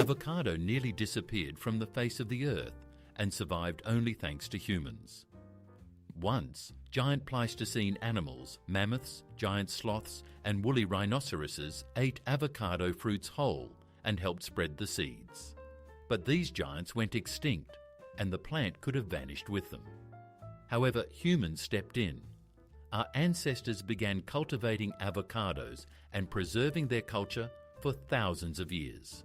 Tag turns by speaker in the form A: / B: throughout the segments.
A: avocado nearly disappeared from the face of the earth and survived only thanks to humans. Once, giant Pleistocene animals, mammoths, giant sloths, and woolly rhinoceroses ate avocado fruits whole and helped spread the seeds. But these giants went extinct, and the plant could have vanished with them. However, humans stepped in. Our ancestors began cultivating avocados and preserving their culture for thousands of years.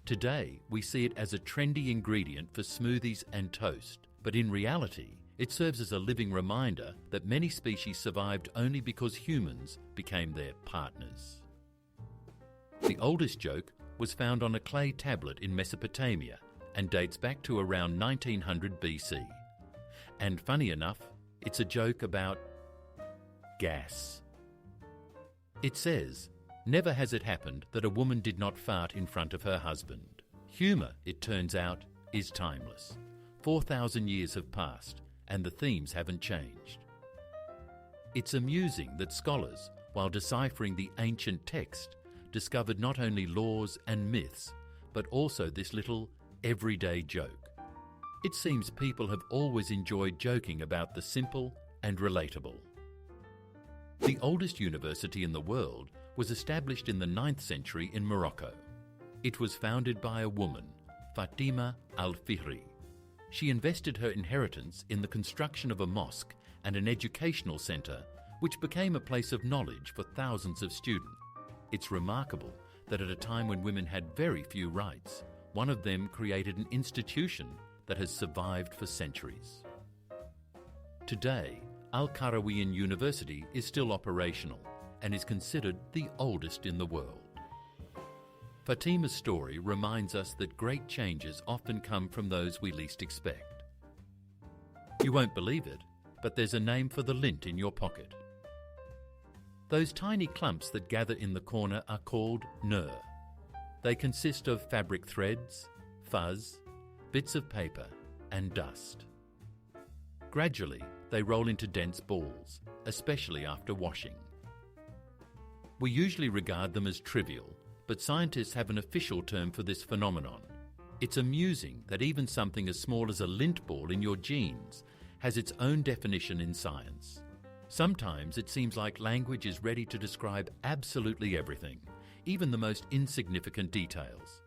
A: Today, we see it as a trendy ingredient for smoothies and toast, but in reality, it serves as a living reminder that many species survived only because humans became their partners. The oldest joke was found on a clay tablet in Mesopotamia and dates back to around 1900 BC. And funny enough, it's a joke about gas. It says, "Never has it happened that a woman did not fart in front of her husband." Humour, it turns out, is timeless. 4,000 years have passed, and the themes haven't changed. It's amusing that scholars, while deciphering the ancient text, discovered not only laws and myths, but also this little everyday joke. It seems people have always enjoyed joking about the simple and relatable. The oldest university in the world was established in the 9th century in Morocco. It was founded by a woman, Fatima al-Fihri. She invested her inheritance in the construction of a mosque and an educational centre, which became a place of knowledge for thousands of students. It's remarkable that at a time when women had very few rights, one of them created an institution that has survived for centuries. Today, Al-Qarawiyyin University is still operational and is considered the oldest in the world. Fatima's story reminds us that great changes often come from those we least expect. You won't believe it, but there's a name for the lint in your pocket. Those tiny clumps that gather in the corner are called nur. They consist of fabric threads, fuzz, bits of paper, and dust. Gradually, they roll into dense balls, especially after washing. We usually regard them as trivial, but scientists have an official term for this phenomenon. It's amusing that even something as small as a lint ball in your jeans has its own definition in science. Sometimes it seems like language is ready to describe absolutely everything, even the most insignificant details.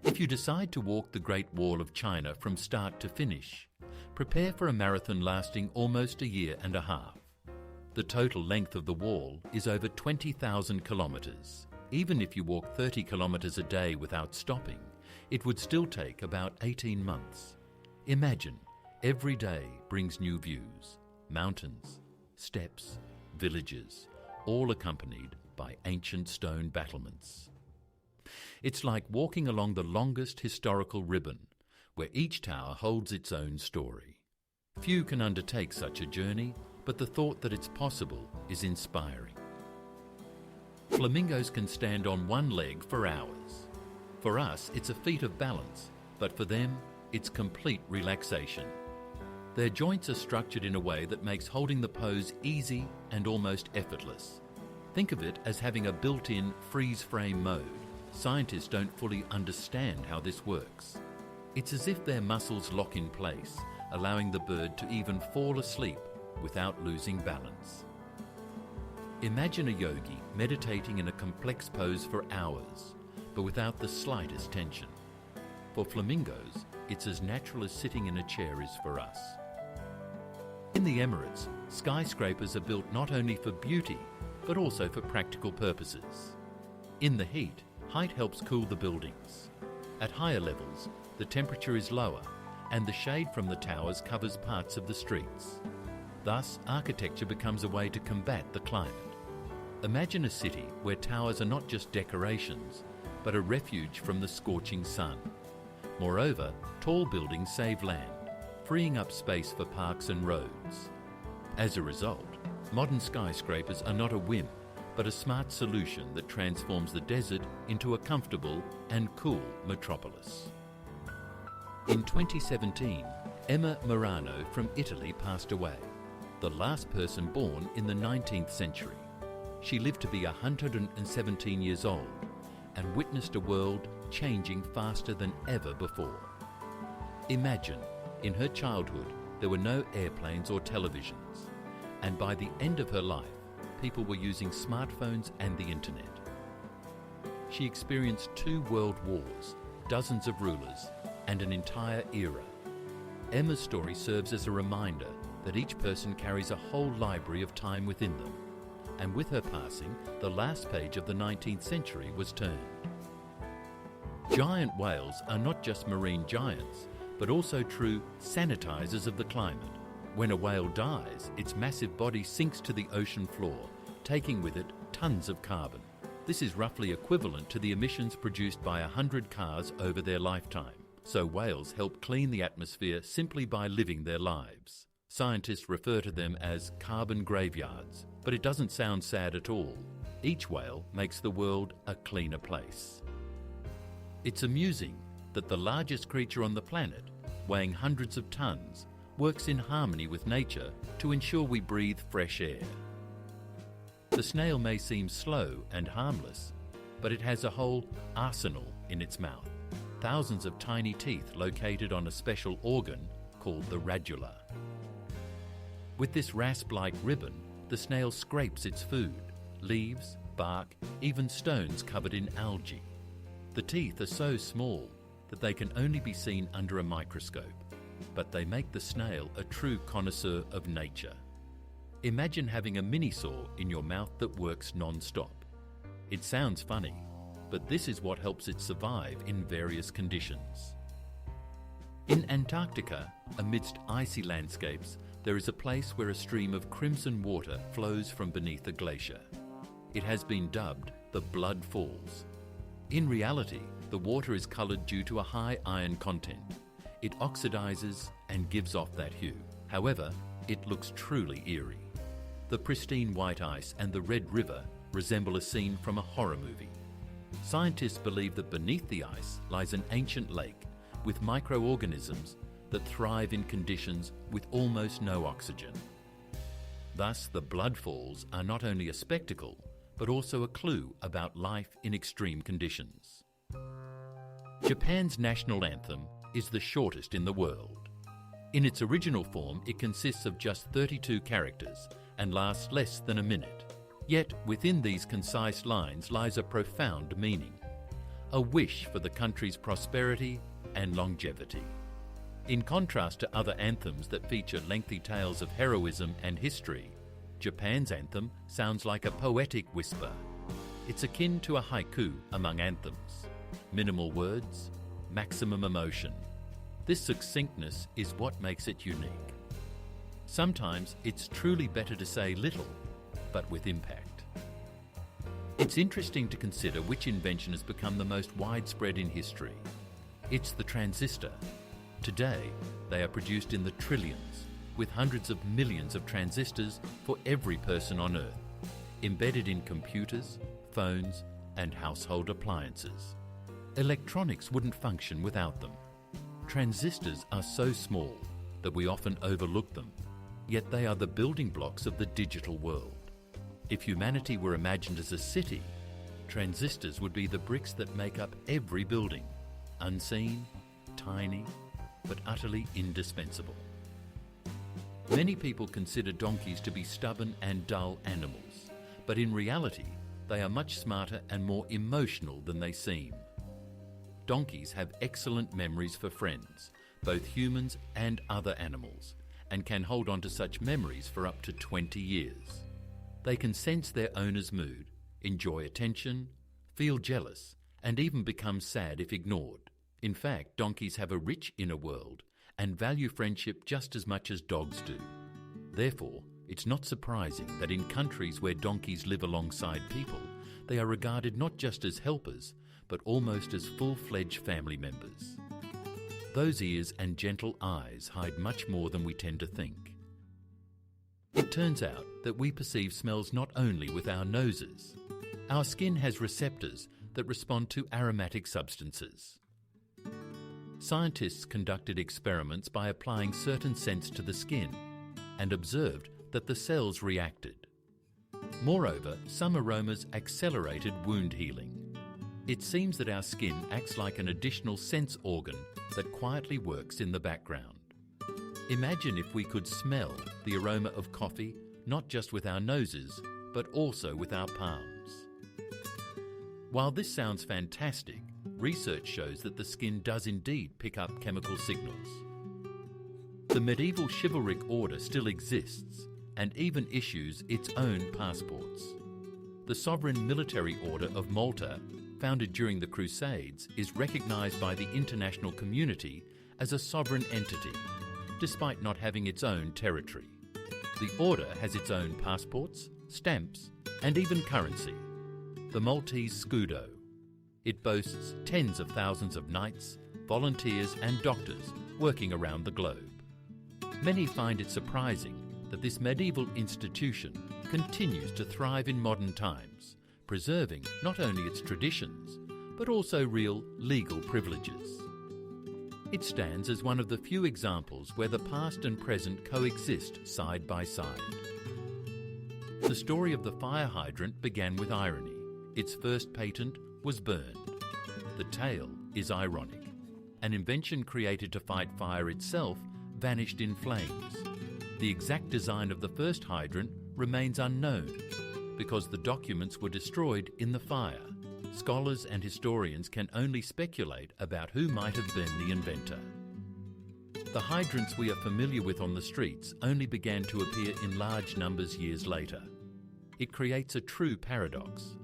A: If you decide to walk the Great Wall of China from start to finish, prepare for a marathon lasting almost a year and a half. The total length of the wall is over 20,000 kilometres. Even if you walk 30 kilometres a day without stopping, it would still take about 18 months. Imagine, every day brings new views, mountains, steps, villages, all accompanied by ancient stone battlements. It's like walking along the longest historical ribbon, where each tower holds its own story. Few can undertake such a journey, but the thought that it's possible is inspiring. Flamingos can stand on one leg for hours. For us, it's a feat of balance, but for them, it's complete relaxation. Their joints are structured in a way that makes holding the pose easy and almost effortless. Think of it as having a built-in freeze-frame mode. Scientists don't fully understand how this works. It's as if their muscles lock in place, allowing the bird to even fall asleep without losing balance. Imagine a yogi meditating in a complex pose for hours, but without the slightest tension. For flamingos, it's as natural as sitting in a chair is for us. In the Emirates, skyscrapers are built not only for beauty, but also for practical purposes. In the heat, height helps cool the buildings. At higher levels, the temperature is lower, and the shade from the towers covers parts of the streets. Thus, architecture becomes a way to combat the climate. Imagine a city where towers are not just decorations, but a refuge from the scorching sun. Moreover, tall buildings save land, freeing up space for parks and roads. As a result, modern skyscrapers are not a whim, but a smart solution that transforms the desert into a comfortable and cool metropolis. In 2017, Emma Marano from Italy passed away, the last person born in the 19th century. She lived to be 117 years old and witnessed a world changing faster than ever before. Imagine, in her childhood, there were no airplanes or televisions, and by the end of her life, people were using smartphones and the internet. She experienced 2 world wars, dozens of rulers, and an entire era. Emma's story serves as a reminder that each person carries a whole library of time within them, and with her passing, the last page of the 19th century was turned. Giant whales are not just marine giants, but also true sanitizers of the climate. When a whale dies, its massive body sinks to the ocean floor, taking with it tons of carbon. This is roughly equivalent to the emissions produced by 100 cars over their lifetime. So whales help clean the atmosphere simply by living their lives. Scientists refer to them as carbon graveyards, but it doesn't sound sad at all. Each whale makes the world a cleaner place. It's amusing that the largest creature on the planet, weighing hundreds of tons, works in harmony with nature to ensure we breathe fresh air. The snail may seem slow and harmless, but it has a whole arsenal in its mouth. Thousands of tiny teeth located on a special organ called the radula. With this rasp-like ribbon, the snail scrapes its food, leaves, bark, even stones covered in algae. The teeth are so small that they can only be seen under a microscope, but they make the snail a true connoisseur of nature. Imagine having a mini-saw in your mouth that works non-stop. It sounds funny, but this is what helps it survive in various conditions. In Antarctica, amidst icy landscapes, there is a place where a stream of crimson water flows from beneath a glacier. It has been dubbed the Blood Falls. In reality, the water is coloured due to a high iron content. It oxidizes and gives off that hue. However, it looks truly eerie. The pristine white ice and the red river resemble a scene from a horror movie. Scientists believe that beneath the ice lies an ancient lake with microorganisms that thrive in conditions with almost no oxygen. Thus, the Blood Falls are not only a spectacle, but also a clue about life in extreme conditions. Japan's national anthem is the shortest in the world. In its original form, it consists of just 32 characters and lasts less than a minute. Yet within these concise lines lies a profound meaning, a wish for the country's prosperity and longevity. In contrast to other anthems that feature lengthy tales of heroism and history, Japan's anthem sounds like a poetic whisper. It's akin to a haiku among anthems. Minimal words, maximum emotion. This succinctness is what makes it unique. Sometimes it's truly better to say little, but with impact. It's interesting to consider which invention has become the most widespread in history. It's the transistor. Today, they are produced in the trillions, with hundreds of millions of transistors for every person on Earth, embedded in computers, phones, and household appliances. Electronics wouldn't function without them. Transistors are so small that we often overlook them, yet they are the building blocks of the digital world. If humanity were imagined as a city, transistors would be the bricks that make up every building, unseen, tiny, but utterly indispensable. Many people consider donkeys to be stubborn and dull animals, but in reality, they are much smarter and more emotional than they seem. Donkeys have excellent memories for friends, both humans and other animals, and can hold on to such memories for up to 20 years. They can sense their owner's mood, enjoy attention, feel jealous, and even become sad if ignored. In fact, donkeys have a rich inner world and value friendship just as much as dogs do. Therefore, it's not surprising that in countries where donkeys live alongside people, they are regarded not just as helpers, but almost as full-fledged family members. Those ears and gentle eyes hide much more than we tend to think. It turns out that we perceive smells not only with our noses. Our skin has receptors that respond to aromatic substances. Scientists conducted experiments by applying certain scents to the skin and observed that the cells reacted. Moreover, some aromas accelerated wound healing. It seems that our skin acts like an additional sense organ that quietly works in the background. Imagine if we could smell the aroma of coffee, not just with our noses, but also with our palms. While this sounds fantastic, research shows that the skin does indeed pick up chemical signals. The medieval chivalric order still exists and even issues its own passports. The sovereign military order of Malta, founded during the Crusades, is recognised by the international community as a sovereign entity, despite not having its own territory. The order has its own passports, stamps, and even currency, the Maltese scudo. It boasts tens of thousands of knights, volunteers and doctors working around the globe. Many find it surprising that this medieval institution continues to thrive in modern times, preserving not only its traditions, but also real legal privileges. It stands as one of the few examples where the past and present coexist side by side. The story of the fire hydrant began with irony. Its first patent was burned. The tale is ironic. An invention created to fight fire itself vanished in flames. The exact design of the first hydrant remains unknown because the documents were destroyed in the fire. Scholars and historians can only speculate about who might have been the inventor. The hydrants we are familiar with on the streets only began to appear in large numbers years later. It creates a true paradox.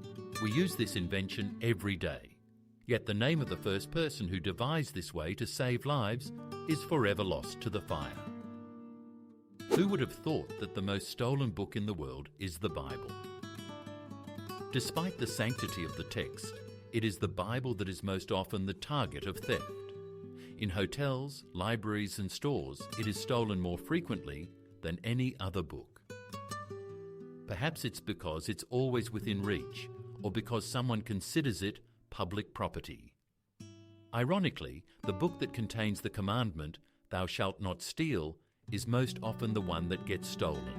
A: We use this invention every day, yet the name of the first person who devised this way to save lives is forever lost to the fire. Who would have thought that the most stolen book in the world is the Bible? Despite the sanctity of the text, it is the Bible that is most often the target of theft. In hotels, libraries and stores, it is stolen more frequently than any other book. Perhaps it's because it's always within reach, or because someone considers it public property. Ironically, the book that contains the commandment, "Thou shalt not steal," is most often the one that gets stolen.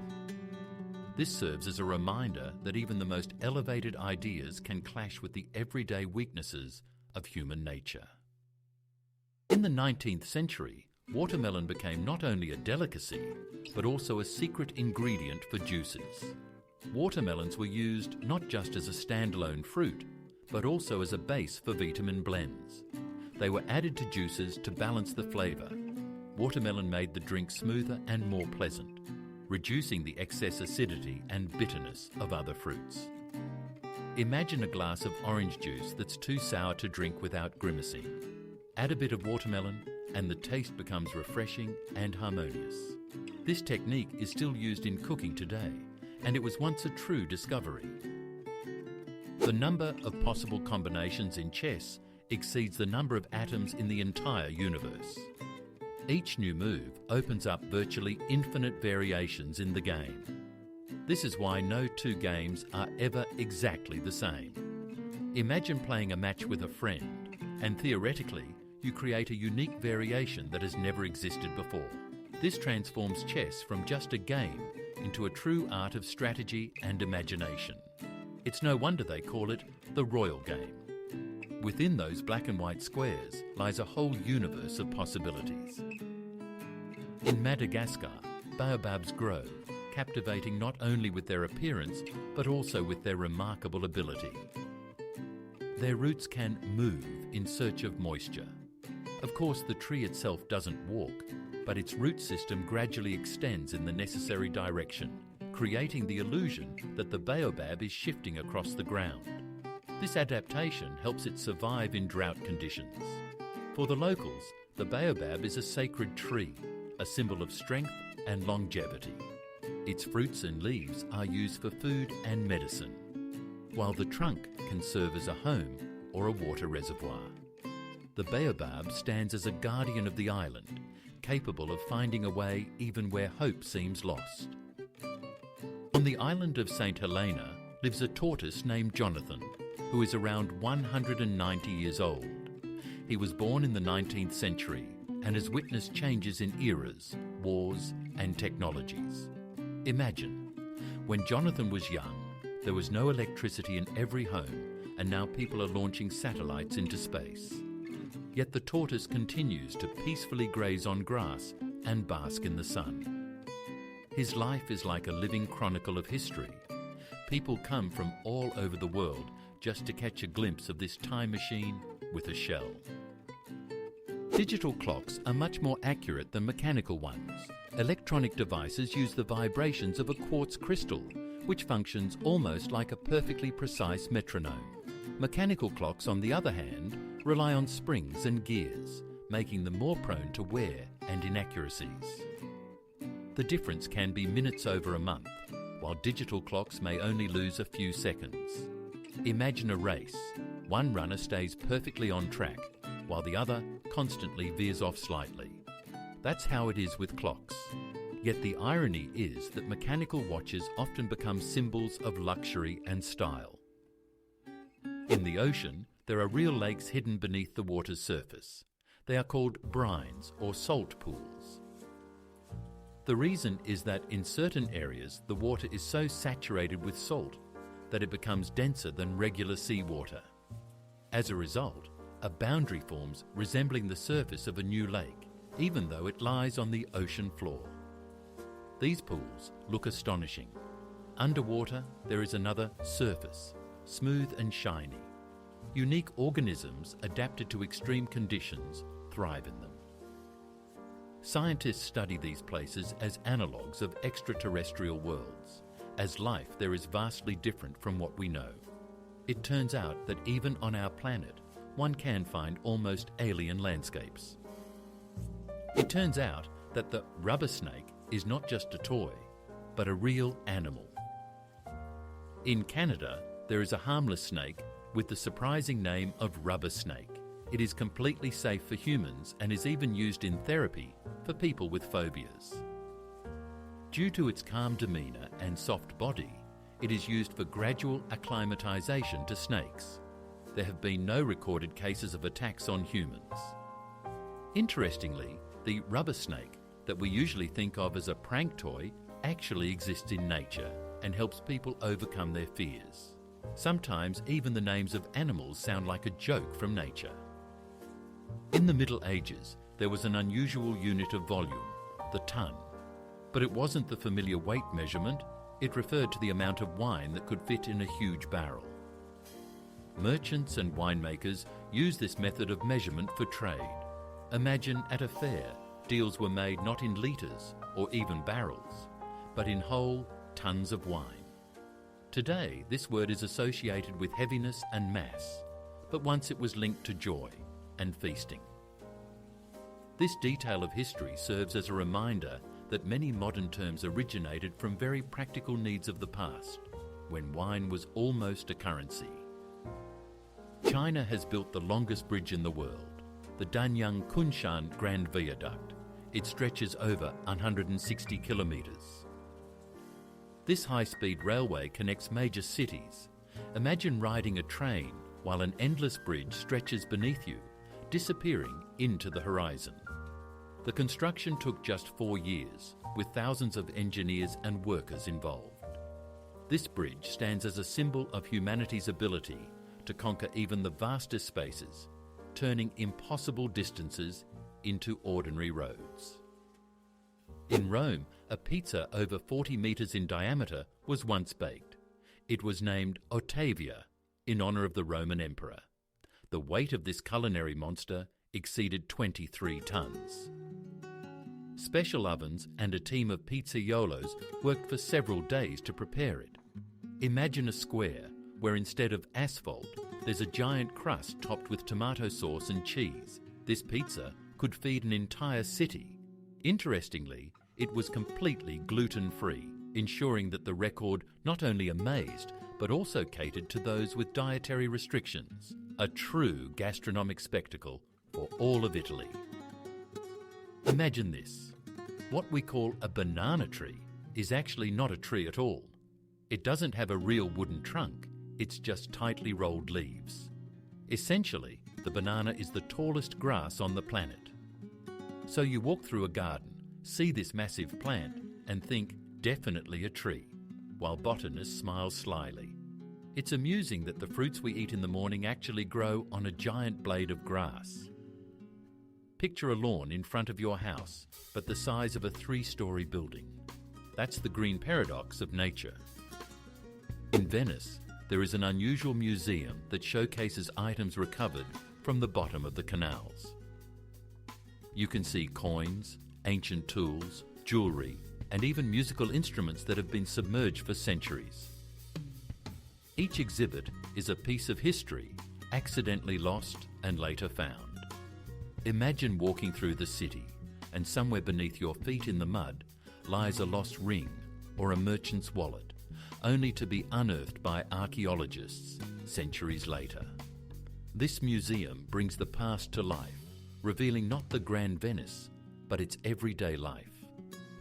A: This serves as a reminder that even the most elevated ideas can clash with the everyday weaknesses of human nature. In the 19th century, watermelon became not only a delicacy, but also a secret ingredient for juices. Watermelons were used not just as a standalone fruit, but also as a base for vitamin blends. They were added to juices to balance the flavour. Watermelon made the drink smoother and more pleasant, reducing the excess acidity and bitterness of other fruits. Imagine a glass of orange juice that's too sour to drink without grimacing. Add a bit of watermelon and the taste becomes refreshing and harmonious. This technique is still used in cooking today, and it was once a true discovery. The number of possible combinations in chess exceeds the number of atoms in the entire universe. Each new move opens up virtually infinite variations in the game. This is why no two games are ever exactly the same. Imagine playing a match with a friend, and theoretically, you create a unique variation that has never existed before. This transforms chess from just a game into a true art of strategy and imagination. It's no wonder they call it the royal game. Within those black and white squares lies a whole universe of possibilities. In Madagascar, baobabs grow, captivating not only with their appearance, but also with their remarkable ability. Their roots can move in search of moisture. Of course, the tree itself doesn't walk, but its root system gradually extends in the necessary direction, creating the illusion that the baobab is shifting across the ground. This adaptation helps it survive in drought conditions. For the locals, the baobab is a sacred tree, a symbol of strength and longevity. Its fruits and leaves are used for food and medicine, while the trunk can serve as a home or a water reservoir. The baobab stands as a guardian of the island, capable of finding a way even where hope seems lost. On the island of St. Helena lives a tortoise named Jonathan, who is around 190 years old. He was born in the 19th century and has witnessed changes in eras, wars and technologies. Imagine, when Jonathan was young, there was no electricity in every home, and now people are launching satellites into space. Yet the tortoise continues to peacefully graze on grass and bask in the sun. His life is like a living chronicle of history. People come from all over the world just to catch a glimpse of this time machine with a shell. Digital clocks are much more accurate than mechanical ones. Electronic devices use the vibrations of a quartz crystal, which functions almost like a perfectly precise metronome. Mechanical clocks, on the other hand, rely on springs and gears, making them more prone to wear and inaccuracies. The difference can be minutes over a month, while digital clocks may only lose a few seconds. Imagine a race. One runner stays perfectly on track, while the other constantly veers off slightly. That's how it is with clocks. Yet the irony is that mechanical watches often become symbols of luxury and style. In the ocean, there are real lakes hidden beneath the water's surface. They are called brines or salt pools. The reason is that in certain areas the water is so saturated with salt that it becomes denser than regular seawater. As a result, a boundary forms resembling the surface of a new lake, even though it lies on the ocean floor. These pools look astonishing. Underwater, there is another surface, smooth and shiny. Unique organisms adapted to extreme conditions thrive in them. Scientists study these places as analogues of extraterrestrial worlds. As life, there is vastly different from what we know. It turns out that even on our planet, one can find almost alien landscapes. It turns out that the rubber snake is not just a toy, but a real animal. In Canada, there is a harmless snake with the surprising name of rubber snake. It is completely safe for humans and is even used in therapy for people with phobias. Due to its calm demeanour and soft body, it is used for gradual acclimatisation to snakes. There have been no recorded cases of attacks on humans. Interestingly, the rubber snake that we usually think of as a prank toy actually exists in nature and helps people overcome their fears. Sometimes even the names of animals sound like a joke from nature. In the Middle Ages, there was an unusual unit of volume, the ton. But it wasn't the familiar weight measurement, it referred to the amount of wine that could fit in a huge barrel. Merchants and winemakers used this method of measurement for trade. Imagine at a fair, deals were made not in litres or even barrels, but in whole tons of wine. Today, this word is associated with heaviness and mass, but once it was linked to joy and feasting. This detail of history serves as a reminder that many modern terms originated from very practical needs of the past, when wine was almost a currency. China has built the longest bridge in the world, the Danyang Kunshan Grand Viaduct. It stretches over 160 kilometres. This high-speed railway connects major cities. Imagine riding a train while an endless bridge stretches beneath you, disappearing into the horizon. The construction took just 4 years, with thousands of engineers and workers involved. This bridge stands as a symbol of humanity's ability to conquer even the vastest spaces, turning impossible distances into ordinary roads. In Rome, a pizza over 40 metres in diameter was once baked. It was named Ottavia, in honour of the Roman emperor. The weight of this culinary monster exceeded 23 tonnes. Special ovens and a team of pizzaiolos worked for several days to prepare it. Imagine a square where instead of asphalt, there's a giant crust topped with tomato sauce and cheese. This pizza could feed an entire city. Interestingly, it was completely gluten-free, ensuring that the record not only amazed, but also catered to those with dietary restrictions. A true gastronomic spectacle for all of Italy. Imagine this. What we call a banana tree is actually not a tree at all. It doesn't have a real wooden trunk, it's just tightly rolled leaves. Essentially, the banana is the tallest grass on the planet. So you walk through a garden, see this massive plant, and think, definitely a tree, while botanists smile slyly. It's amusing that the fruits we eat in the morning actually grow on a giant blade of grass. Picture a lawn in front of your house, but the size of a 3-story building. That's the green paradox of nature. In Venice, there is an unusual museum that showcases items recovered from the bottom of the canals. You can see coins, ancient tools, jewellery, and even musical instruments that have been submerged for centuries. Each exhibit is a piece of history, accidentally lost and later found. Imagine walking through the city, and somewhere beneath your feet in the mud lies a lost ring or a merchant's wallet, only to be unearthed by archaeologists centuries later. This museum brings the past to life, revealing not the grand Venice, but its everyday life.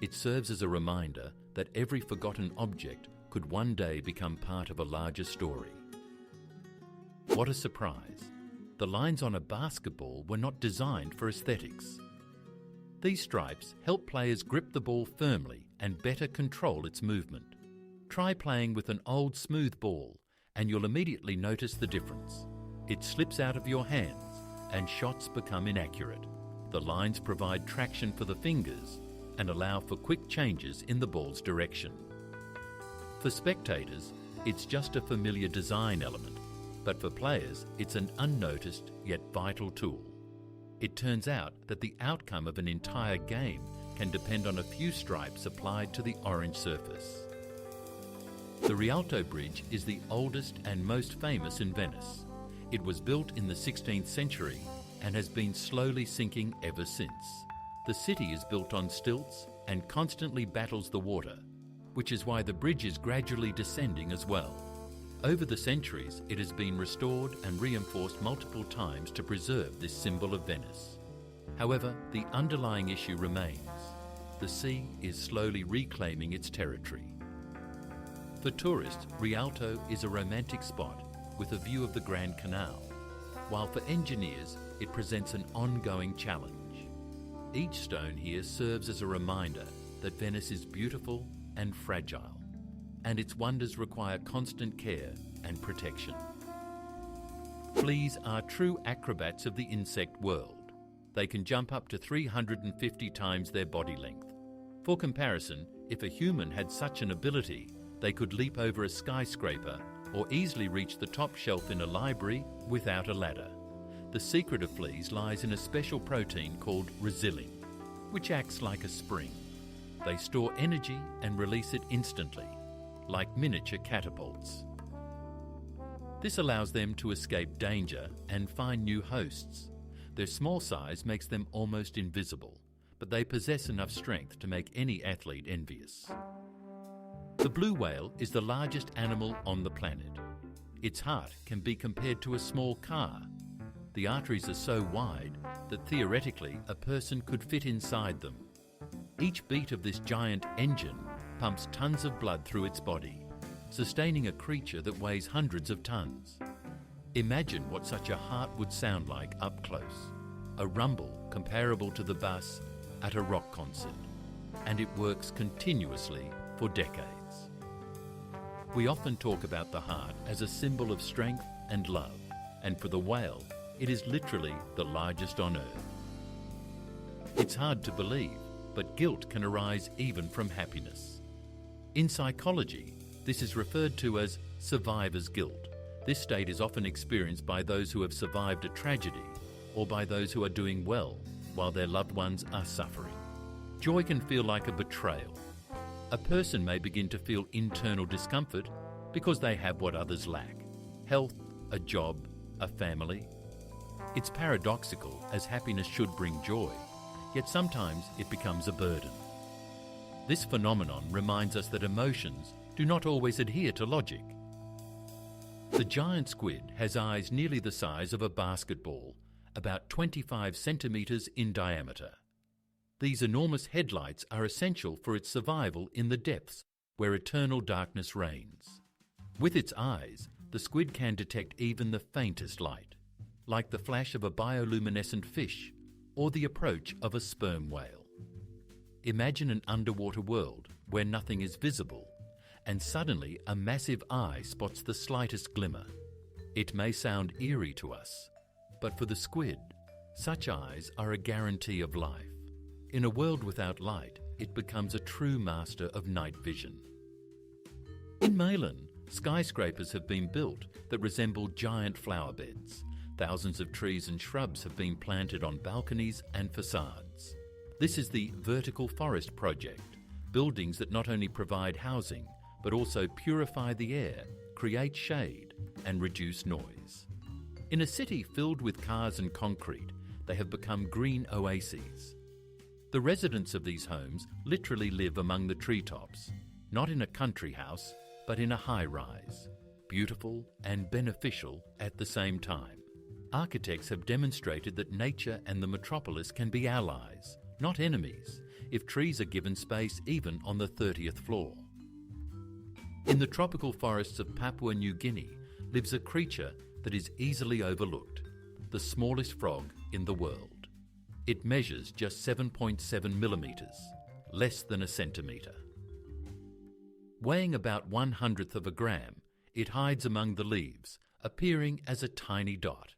A: It serves as a reminder that every forgotten object could one day become part of a larger story. What a surprise! The lines on a basketball were not designed for aesthetics. These stripes help players grip the ball firmly and better control its movement. Try playing with an old smooth ball and you'll immediately notice the difference. It slips out of your hands and shots become inaccurate. The lines provide traction for the fingers and allow for quick changes in the ball's direction. For spectators, it's just a familiar design element, but for players, it's an unnoticed yet vital tool. It turns out that the outcome of an entire game can depend on a few stripes applied to the orange surface. The Rialto Bridge is the oldest and most famous in Venice. It was built in the 16th century and has been slowly sinking ever since. The city is built on stilts and constantly battles the water, which is why the bridge is gradually descending as well. Over the centuries, it has been restored and reinforced multiple times to preserve this symbol of Venice. However, the underlying issue remains. The sea is slowly reclaiming its territory. For tourists, Rialto is a romantic spot with a view of the Grand Canal, while for engineers, it presents an ongoing challenge. Each stone here serves as a reminder that Venice is beautiful and fragile, and its wonders require constant care and protection. Fleas are true acrobats of the insect world. They can jump up to 350 times their body length. For comparison, if a human had such an ability, they could leap over a skyscraper or easily reach the top shelf in a library without a ladder. The secret of fleas lies in a special protein called resilin, which acts like a spring. They store energy and release it instantly, like miniature catapults. This allows them to escape danger and find new hosts. Their small size makes them almost invisible, but they possess enough strength to make any athlete envious. The blue whale is the largest animal on the planet. Its heart can be compared to a small car. The arteries are so wide that theoretically a person could fit inside them. Each beat of this giant engine pumps tons of blood through its body, sustaining a creature that weighs hundreds of tons. Imagine what such a heart would sound like up close. A rumble comparable to the bass at a rock concert. And it works continuously for decades. We often talk about the heart as a symbol of strength and love, and for the whale, it is literally the largest on Earth. It's hard to believe, but guilt can arise even from happiness. In psychology, this is referred to as survivor's guilt. This state is often experienced by those who have survived a tragedy or by those who are doing well while their loved ones are suffering. Joy can feel like a betrayal. A person may begin to feel internal discomfort because they have what others lack: health, a job, a family. It's paradoxical, as happiness should bring joy, yet sometimes it becomes a burden. This phenomenon reminds us that emotions do not always adhere to logic. The giant squid has eyes nearly the size of a basketball, about 25 centimetres in diameter. These enormous headlights are essential for its survival in the depths where eternal darkness reigns. With its eyes, the squid can detect even the faintest light, like the flash of a bioluminescent fish or the approach of a sperm whale. Imagine an underwater world where nothing is visible and suddenly a massive eye spots the slightest glimmer. It may sound eerie to us, but for the squid, such eyes are a guarantee of life. In a world without light, it becomes a true master of night vision. In Malin, skyscrapers have been built that resemble giant flower beds. Thousands of trees and shrubs have been planted on balconies and facades. This is the Vertical Forest Project, buildings that not only provide housing, but also purify the air, create shade, and reduce noise. In a city filled with cars and concrete, they have become green oases. The residents of these homes literally live among the treetops, not in a country house, but in a high-rise, beautiful and beneficial at the same time. Architects have demonstrated that nature and the metropolis can be allies, not enemies, if trees are given space even on the 30th floor. In the tropical forests of Papua New Guinea lives a creature that is easily overlooked, the smallest frog in the world. It measures just 7.7 millimeters, less than a centimeter. Weighing about 1/100th of a gram, it hides among the leaves, appearing as a tiny dot.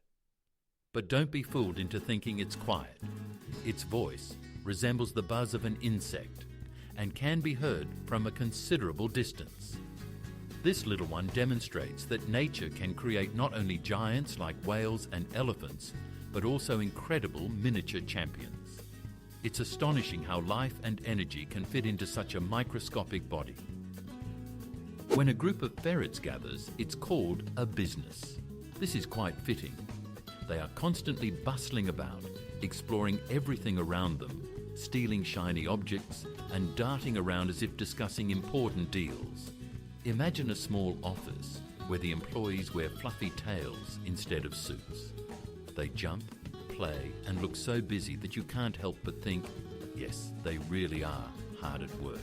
A: But don't be fooled into thinking it's quiet. Its voice resembles the buzz of an insect and can be heard from a considerable distance. This little one demonstrates that nature can create not only giants like whales and elephants, but also incredible miniature champions. It's astonishing how life and energy can fit into such a microscopic body. When a group of ferrets gathers, it's called a business. This is quite fitting. They are constantly bustling about, exploring everything around them, stealing shiny objects, and darting around as if discussing important deals. Imagine a small office where the employees wear fluffy tails instead of suits. They jump, play, and look so busy that you can't help but think, yes, they really are hard at work.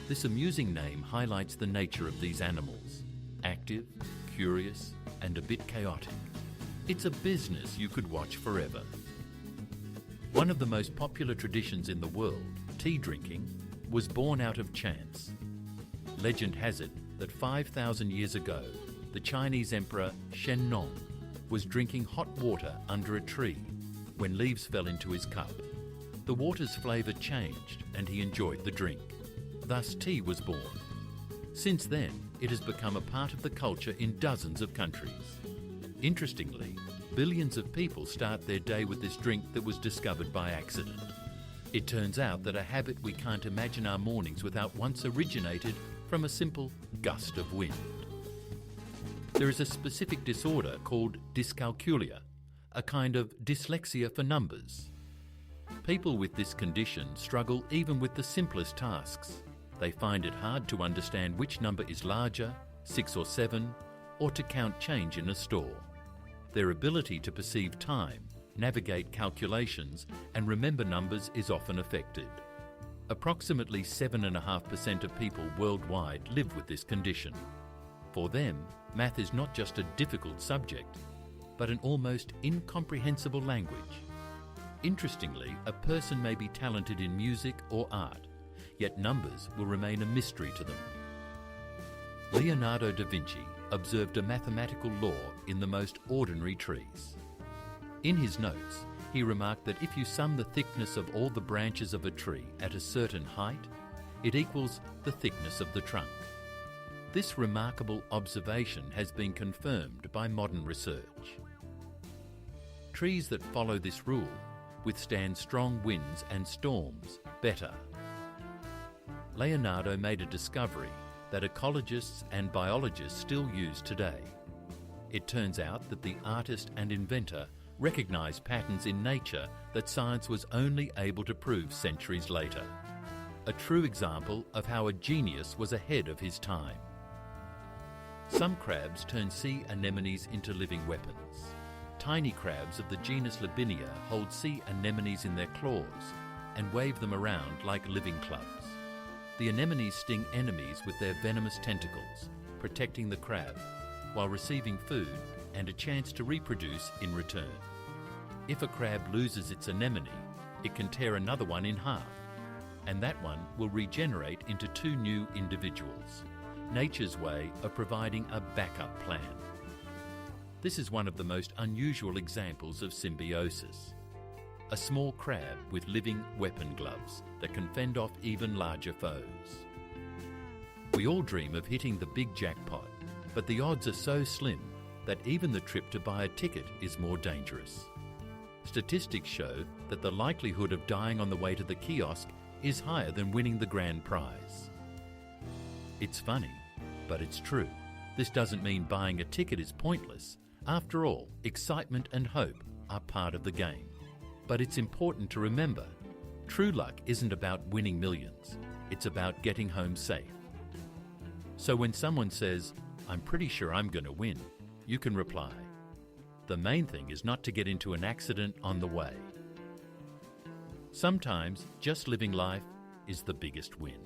A: This amusing name highlights the nature of these animals: active, curious, and a bit chaotic. It's a business you could watch forever. One of the most popular traditions in the world, tea drinking, was born out of chance. Legend has it that 5,000 years ago, the Chinese Emperor Shen Nong was drinking hot water under a tree when leaves fell into his cup. The water's flavour changed and he enjoyed the drink. Thus tea was born. Since then, it has become a part of the culture in dozens of countries. Interestingly, billions of people start their day with this drink that was discovered by accident. It turns out that a habit we can't imagine our mornings without once originated from a simple gust of wind. There is a specific disorder called dyscalculia, a kind of dyslexia for numbers. People with this condition struggle even with the simplest tasks. They find it hard to understand which number is larger, 6 or 7, or to count change in a store. Their ability to perceive time, navigate calculations, and remember numbers is often affected. Approximately 7.5% of people worldwide live with this condition. For them, math is not just a difficult subject, but an almost incomprehensible language. Interestingly, a person may be talented in music or art, yet numbers will remain a mystery to them. Leonardo da Vinci observed a mathematical law in the most ordinary trees. In his notes, he remarked that if you sum the thickness of all the branches of a tree at a certain height, it equals the thickness of the trunk. This remarkable observation has been confirmed by modern research. Trees that follow this rule withstand strong winds and storms better. Leonardo made a discovery that ecologists and biologists still use today. It turns out that the artist and inventor recognized patterns in nature that science was only able to prove centuries later. A true example of how a genius was ahead of his time. Some crabs turn sea anemones into living weapons. Tiny crabs of the genus Labinia hold sea anemones in their claws and wave them around like living clubs. The anemones sting enemies with their venomous tentacles, protecting the crab, while receiving food and a chance to reproduce in return. If a crab loses its anemone, it can tear another one in half. and that one will regenerate into two new individuals. Nature's way of providing a backup plan. This is one of the most unusual examples of symbiosis. A small crab with living weapon gloves that can fend off even larger foes. We all dream of hitting the big jackpot, but the odds are so slim that even the trip to buy a ticket is more dangerous. Statistics show that the likelihood of dying on the way to the kiosk is higher than winning the grand prize. It's funny, but it's true. This doesn't mean buying a ticket is pointless. After all, excitement and hope are part of the game. But it's important to remember, true luck isn't about winning millions. It's about getting home safe. So when someone says, "I'm pretty sure I'm going to win," you can reply, "The main thing is not to get into an accident on the way." Sometimes just living life is the biggest win.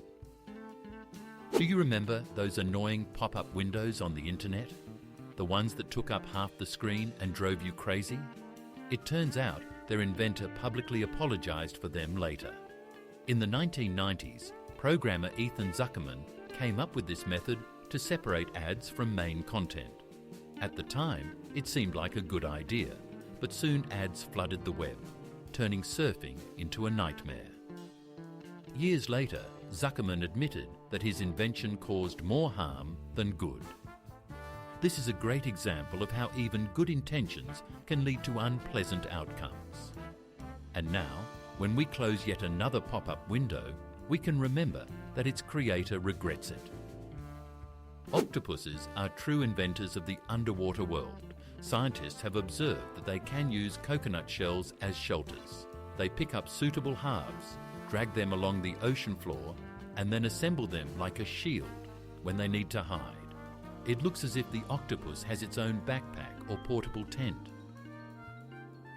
A: Do you remember those annoying pop-up windows on the internet? The ones that took up half the screen and drove you crazy? It turns out their inventor publicly apologized for them later. In the 1990s, programmer Ethan Zuckerman came up with this method to separate ads from main content. At the time, it seemed like a good idea, but soon ads flooded the web, turning surfing into a nightmare. Years later, Zuckerman admitted that his invention caused more harm than good. This is a great example of how even good intentions can lead to unpleasant outcomes. And now, when we close yet another pop-up window, we can remember that its creator regrets it. Octopuses are true inventors of the underwater world. Scientists have observed that they can use coconut shells as shelters. They pick up suitable halves, drag them along the ocean floor, and then assemble them like a shield when they need to hide. It looks as if the octopus has its own backpack or portable tent.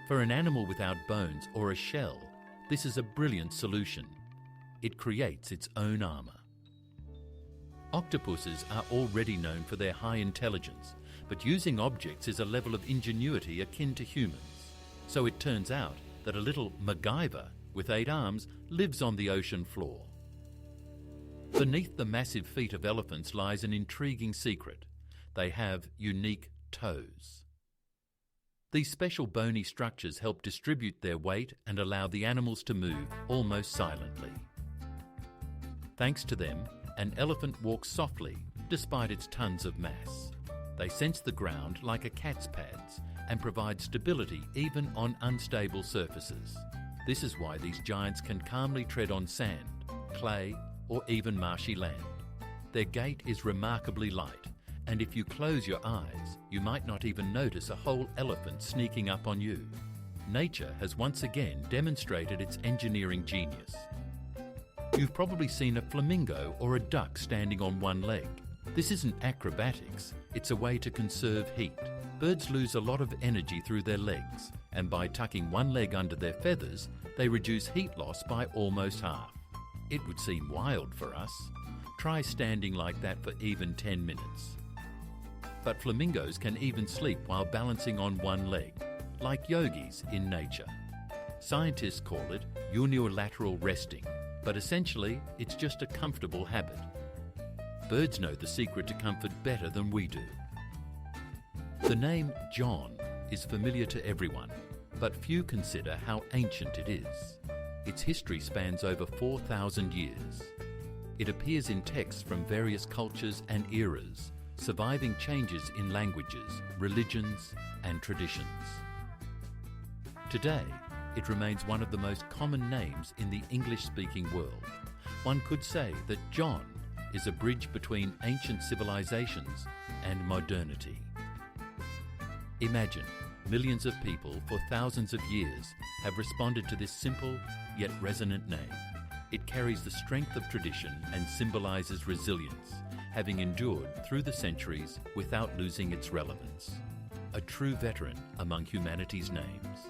A: For an animal without bones or a shell, this is a brilliant solution. It creates its own armour. Octopuses are already known for their high intelligence, but using objects is a level of ingenuity akin to humans. So it turns out that a little MacGyver with 8 arms lives on the ocean floor. Beneath the massive feet of elephants lies an intriguing secret. They have unique toes. These special bony structures help distribute their weight and allow the animals to move almost silently. Thanks to them, an elephant walks softly despite its tons of mass. They sense the ground like a cat's pads and provide stability even on unstable surfaces. This is why these giants can calmly tread on sand, clay, or even marshy land. Their gait is remarkably light, and if you close your eyes, you might not even notice a whole elephant sneaking up on you. Nature has once again demonstrated its engineering genius. You've probably seen a flamingo or a duck standing on one leg. This isn't acrobatics, it's a way to conserve heat. Birds lose a lot of energy through their legs, and by tucking one leg under their feathers, they reduce heat loss by almost half. It would seem wild for us. Try standing like that for even 10 minutes. But flamingos can even sleep while balancing on one leg, like yogis in nature. Scientists call it unilateral resting, but essentially it's just a comfortable habit. Birds know the secret to comfort better than we do. The name John is familiar to everyone, but few consider how ancient it is. Its history spans over 4,000 years. It appears in texts from various cultures and eras, surviving changes in languages, religions, and traditions. Today, it remains one of the most common names in the English-speaking world. One could say that John is a bridge between ancient civilizations and modernity. Imagine, millions of people for thousands of years have responded to this simple yet resonant name. It carries the strength of tradition and symbolizes resilience, having endured through the centuries without losing its relevance. A true veteran among humanity's names.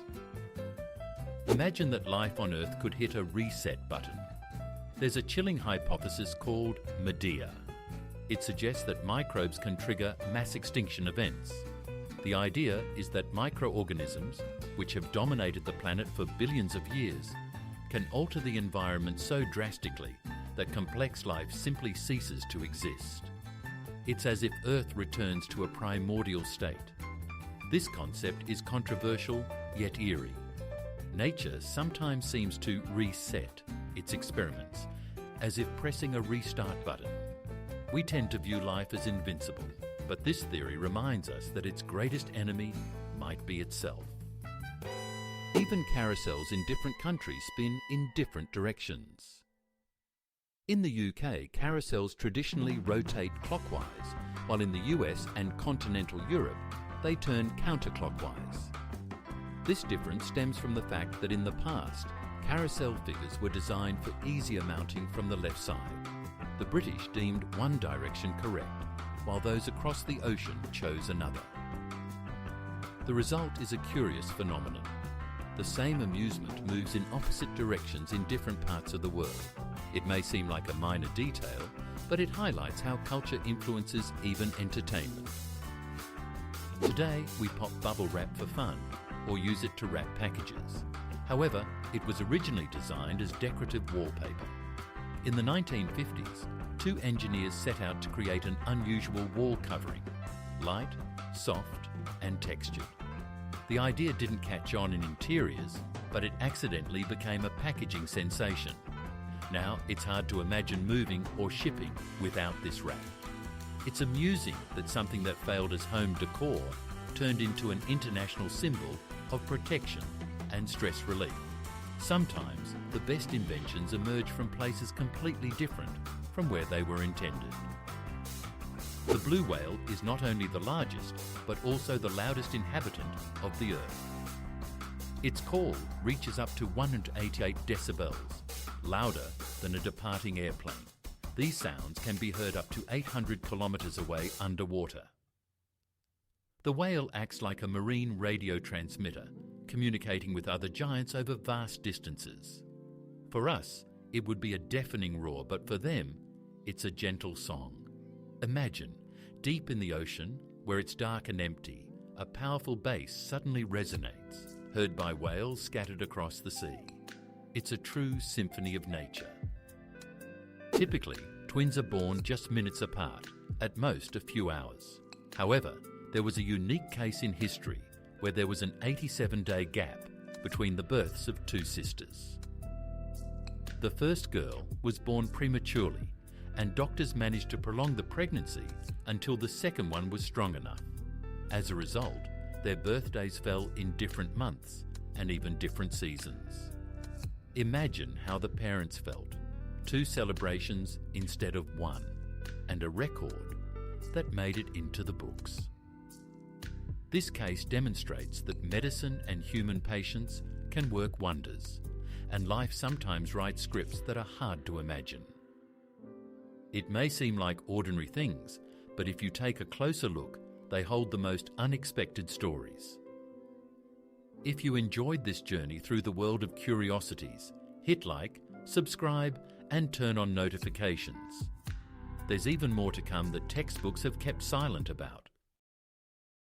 A: Imagine that life on Earth could hit a reset button. There's a chilling hypothesis called Medea. It suggests that microbes can trigger mass extinction events. The idea is that microorganisms, which have dominated the planet for billions of years, can alter the environment so drastically that complex life simply ceases to exist. It's as if Earth returns to a primordial state. This concept is controversial yet eerie. Nature sometimes seems to reset its experiments, as if pressing a restart button. We tend to view life as invincible, but this theory reminds us that its greatest enemy might be itself. Even carousels in different countries spin in different directions. In the UK, carousels traditionally rotate clockwise, while in the US and continental Europe, they turn counterclockwise. This difference stems from the fact that in the past, carousel figures were designed for easier mounting from the left side. The British deemed one direction correct, while those across the ocean chose another. The result is a curious phenomenon. The same amusement moves in opposite directions in different parts of the world. It may seem like a minor detail, but it highlights how culture influences even entertainment. Today, we pop bubble wrap for fun, or use it to wrap packages. However, it was originally designed as decorative wallpaper. In the 1950s, two engineers set out to create an unusual wall covering, light, soft, and textured. The idea didn't catch on in interiors, but it accidentally became a packaging sensation. Now, it's hard to imagine moving or shipping without this wrap. It's amusing that something that failed as home decor turned into an international symbol of protection and stress relief. Sometimes, the best inventions emerge from places completely different from where they were intended. The blue whale is not only the largest, but also the loudest inhabitant of the Earth. Its call reaches up to 188 decibels, louder than a departing airplane. These sounds can be heard up to 800 kilometres away underwater. The whale acts like a marine radio transmitter, communicating with other giants over vast distances. For us, it would be a deafening roar, but for them, it's a gentle song. Imagine, deep in the ocean, where it's dark and empty, a powerful bass suddenly resonates, heard by whales scattered across the sea. It's a true symphony of nature. Typically, twins are born just minutes apart, at most a few hours. However, there was a unique case in history where there was an 87-day gap between the births of two sisters. The first girl was born prematurely, and doctors managed to prolong the pregnancy until the second one was strong enough. As a result, their birthdays fell in different months and even different seasons. Imagine how the parents felt. 2 celebrations instead of 1, and a record that made it into the books. This case demonstrates that medicine and human patience can work wonders, and life sometimes writes scripts that are hard to imagine. It may seem like ordinary things, but if you take a closer look, they hold the most unexpected stories. If you enjoyed this journey through the world of curiosities, hit like, subscribe, and turn on notifications. There's even more to come that textbooks have kept silent about.